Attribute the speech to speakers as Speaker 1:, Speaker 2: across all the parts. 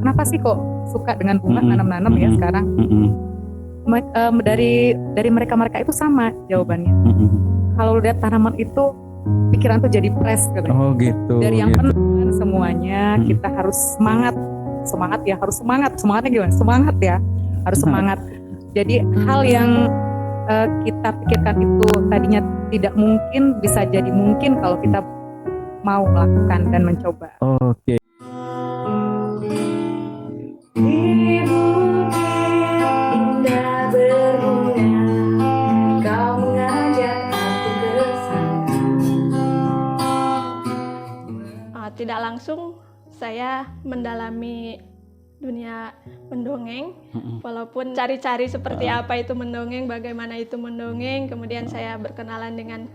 Speaker 1: kenapa sih kok suka dengan bunga, nanam-nanam ya sekarang? Dari mereka itu sama jawabannya. Kalau lihat tanaman itu, pikiran tuh jadi fresh gitu.
Speaker 2: Oh gitu.
Speaker 1: Dari yang penuh semuanya, kita harus semangat ya, harus semangat. Semangatnya gimana? Semangat ya, harus semangat. Jadi hal yang kita pikirkan itu tadinya tidak mungkin, bisa jadi mungkin kalau kita mau melakukan dan mencoba.
Speaker 2: Oke.
Speaker 3: Tidak langsung saya mendalami dunia mendongeng, walaupun cari-cari seperti apa itu mendongeng, bagaimana itu mendongeng. Kemudian saya berkenalan dengan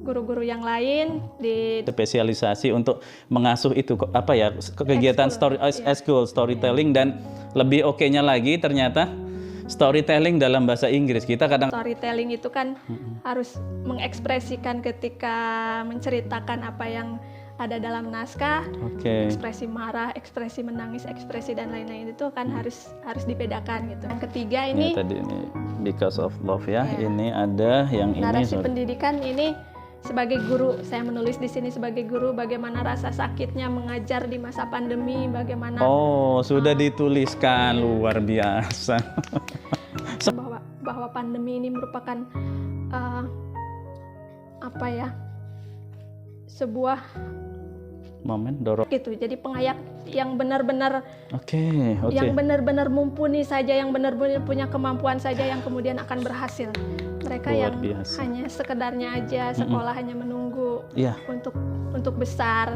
Speaker 3: guru-guru yang lain di
Speaker 4: spesialisasi untuk mengasuh itu apa ya, kegiatan storytelling, dan lebih oke-nya lagi ternyata storytelling dalam bahasa Inggris. Kita kadang
Speaker 3: storytelling itu kan harus mengekspresikan ketika menceritakan apa yang ada dalam naskah, ekspresi marah, ekspresi menangis, ekspresi dan lain-lain itu kan harus dibedakan gitu. Yang ketiga ini
Speaker 4: tadi ini because of love ya. Ini ada yang
Speaker 3: narasi pendidikan ini sebagai guru, saya menulis di sini sebagai guru bagaimana rasa sakitnya mengajar di masa pandemi, bagaimana
Speaker 4: sudah dituliskan luar biasa.
Speaker 3: bahwa pandemi ini merupakan apa ya, sebuah
Speaker 4: momen dorong
Speaker 3: gitu. Jadi pengayak yang benar-benar yang benar-benar mumpuni saja, yang benar-benar punya kemampuan saja yang kemudian akan berhasil. Mereka yang hanya sekedarnya aja sekolah hanya menunggu untuk besar,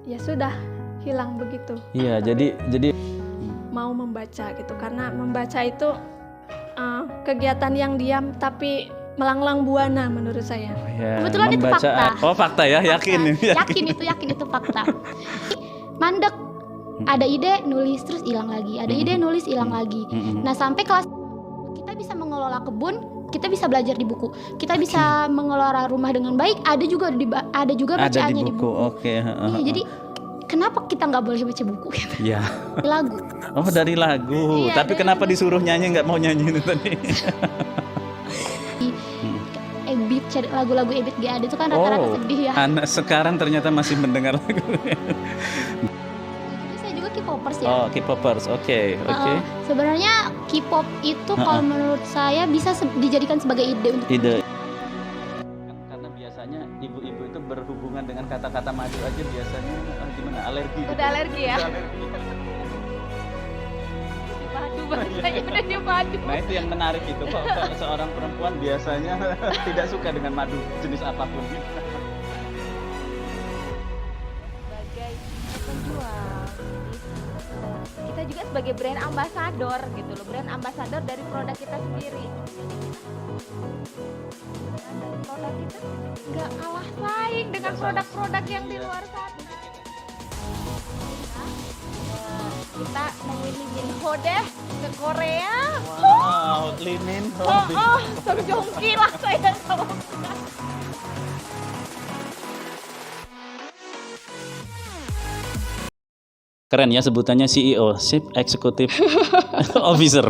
Speaker 3: ya sudah hilang begitu.
Speaker 4: Iya, jadi
Speaker 3: mau membaca gitu, karena membaca itu kegiatan yang diam tapi melanglang buana menurut saya.
Speaker 5: Kebetulan itu fakta.
Speaker 4: Fakta ya, yakin.
Speaker 5: Yakin itu fakta. Mandek, ada ide nulis terus hilang lagi, ada ide nulis hilang lagi. Nah sampai kelas kita bisa mengelola kebun, kita bisa belajar di buku, kita bisa mengelola rumah dengan baik, ada juga bacaannya di buku. Jadi kenapa kita nggak boleh baca buku?
Speaker 4: Iya.
Speaker 5: Lagu.
Speaker 4: Dari lagu. Iya, tapi kenapa disuruh nyanyi nggak mau nyanyi itu tadi?
Speaker 5: Lagu-lagu Ebit G. Ade itu kan rata-rata sedih ya.
Speaker 4: Anak sekarang ternyata masih mendengar lagu.
Speaker 5: Saya juga K-popers ya.
Speaker 4: K-popers, oke.
Speaker 5: Sebenarnya K-pop itu kalau menurut saya bisa dijadikan sebagai ide.
Speaker 4: Karena biasanya ibu-ibu itu berhubungan dengan kata-kata madu aja biasanya gimana, alergi.
Speaker 3: Udah alergi ya. Madu.
Speaker 4: Nah itu yang menarik itu, kok seorang perempuan biasanya tidak suka dengan madu jenis apapun.
Speaker 6: Sebagai penjual, kita juga sebagai brand ambassador gitu loh, brand ambassador dari produk kita sendiri. Dan produk kita nggak kalah saing dengan produk-produk yang di luar sana. Kita memilih Minho deh ke Korea.
Speaker 4: Wow, Lee Min-ho.
Speaker 6: Terjongki lah saya sama.
Speaker 4: Keren ya sebutannya CEO, Chief Executive Officer.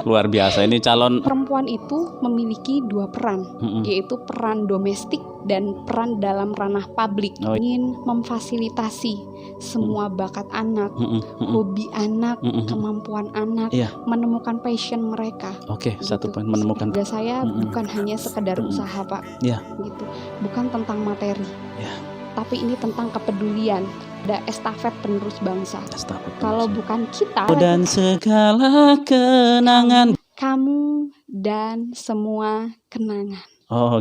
Speaker 4: Luar biasa, ini calon.
Speaker 7: Perempuan itu memiliki dua peran, yaitu peran domestik dan peran dalam ranah publik. Ingin memfasilitasi semua bakat anak, hobi anak, kemampuan anak, menemukan passion mereka.
Speaker 4: Satu poin, menemukan.
Speaker 7: Saya bukan hanya sekedar usaha, Pak. Gitu. Bukan tentang materi. Tapi ini tentang kepedulian. Ada estafet penerus bangsa. Kalau bukan kita
Speaker 4: dan segala kenangan,
Speaker 7: kamu dan semua kenangan.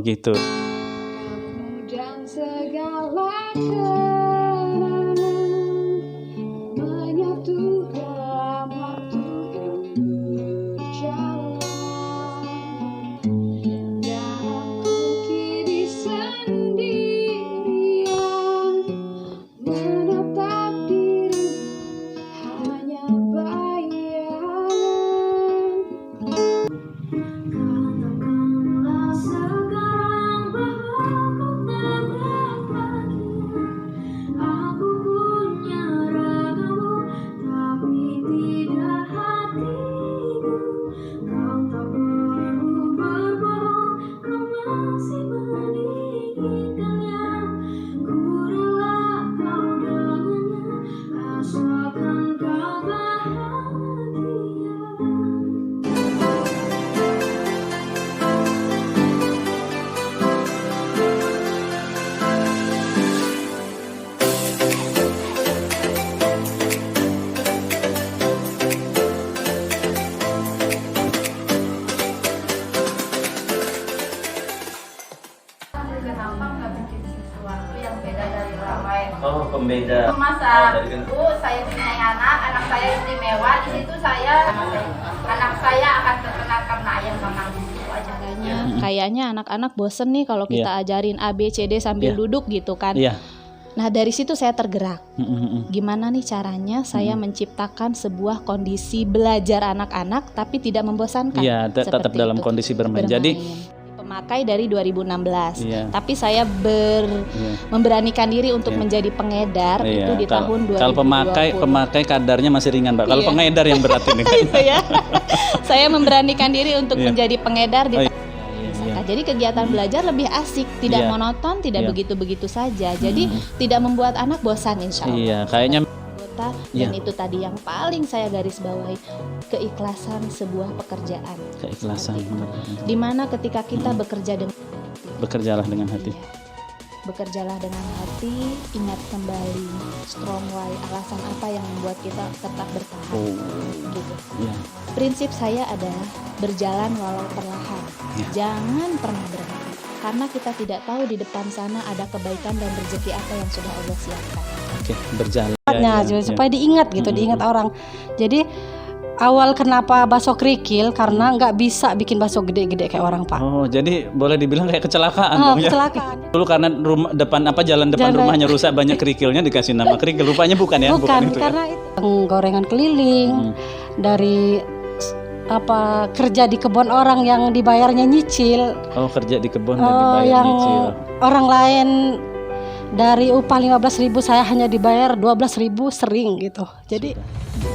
Speaker 4: Gitu.
Speaker 7: Kamu dan segala kenangan menyatu dalam waktu yang berjalan. Dan aku kini sendirian menatap dirimu, hanya bayangan. Katakanlah sekarang
Speaker 2: Kenapa nggak bikin sesuatu yang beda dari orang lain?
Speaker 4: Oh, pembeda.
Speaker 2: Masa itu saya punya anak saya istimewa, di situ anak saya akan terkenal karena ayah memang itu aja.
Speaker 8: Kayaknya anak-anak bosen nih kalau kita ajarin A, B, C, D sambil duduk gitu kan. Nah dari situ saya tergerak. Gimana nih caranya saya menciptakan sebuah kondisi belajar anak-anak tapi tidak membosankan.
Speaker 4: Iya, tetap dalam kondisi bermain. Jadi
Speaker 8: pemakai dari 2016. Tapi saya memberanikan diri untuk menjadi pengedar itu di tahun 2020.
Speaker 4: Kalau pemakai kadarnya masih ringan, Mbak. Kalau pengedar yang berat ini.
Speaker 8: Itu ya. Saya memberanikan diri untuk menjadi pengedar di Jadi kegiatan belajar lebih asik, tidak monoton, tidak begitu-begitu saja. Jadi tidak membuat anak bosan insya Allah.
Speaker 4: Iya, kayaknya
Speaker 8: dan itu tadi yang paling saya garis bawahi, keikhlasan sebuah pekerjaan.
Speaker 4: Keikhlasan.
Speaker 8: Dimana ketika kita
Speaker 4: bekerjalah dengan hati.
Speaker 8: Bekerjalah dengan hati, ingat kembali strong why, alasan apa yang membuat kita tetap bertahan. Gitu. Prinsip saya adalah berjalan walau perlahan. Jangan pernah berhenti. Karena kita tidak tahu di depan sana ada kebaikan dan rezeki apa yang sudah Allah siapkan.
Speaker 4: Oke, berjalan.
Speaker 9: Supaya diingat gitu, diingat orang. Jadi awal kenapa bakso kerikil karena nggak bisa bikin bakso gede-gede kayak orang, Pak.
Speaker 4: Oh, jadi boleh dibilang kayak kecelakaan dong ya.
Speaker 9: Kecelakaan.
Speaker 4: Dulu karena jalan depan rumahnya rusak, banyak kerikilnya dikasih nama kerikil. Rupanya bukan ya, bukan itu
Speaker 9: karena
Speaker 4: ya.
Speaker 9: Itu gorengan keliling dari kerja di kebun orang yang dibayarnya nyicil.
Speaker 4: Oh, kerja di kebun dan dibayar
Speaker 9: yang
Speaker 4: nyicil.
Speaker 9: Orang lain dari upah 15.000 saya hanya dibayar 12.000 sering gitu. Jadi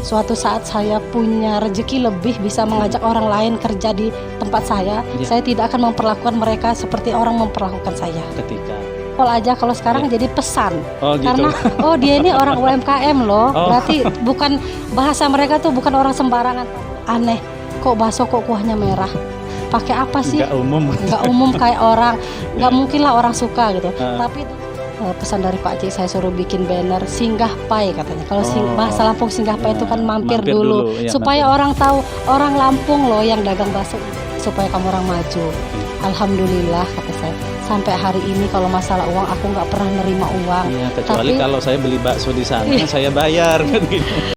Speaker 9: suatu saat saya punya rezeki lebih bisa mengajak orang lain kerja di tempat saya tidak akan memperlakukan mereka seperti orang memperlakukan saya.
Speaker 4: Ketika
Speaker 9: kalau sekarang jadi pesan.
Speaker 4: Oh, gitu.
Speaker 9: Karena dia ini orang UMKM loh. Berarti bukan bahasa mereka tuh bukan orang sembarangan. Aneh, kok bakso kok kuahnya merah? Pakai apa sih? Nggak umum kayak orang. Nggak mungkin lah orang suka gitu. Tapi pesan dari Pak Cik, saya suruh bikin banner Singgah Pai katanya. Kalau bahasa Lampung Singgah Pai itu kan mampir dulu. Supaya orang tahu orang Lampung loh yang dagang bakso, supaya kamu orang maju. Alhamdulillah kata saya. Sampai hari ini kalau masalah uang aku nggak pernah nerima uang.
Speaker 4: Kecuali kalau saya beli bakso di sana saya bayar kan gitu.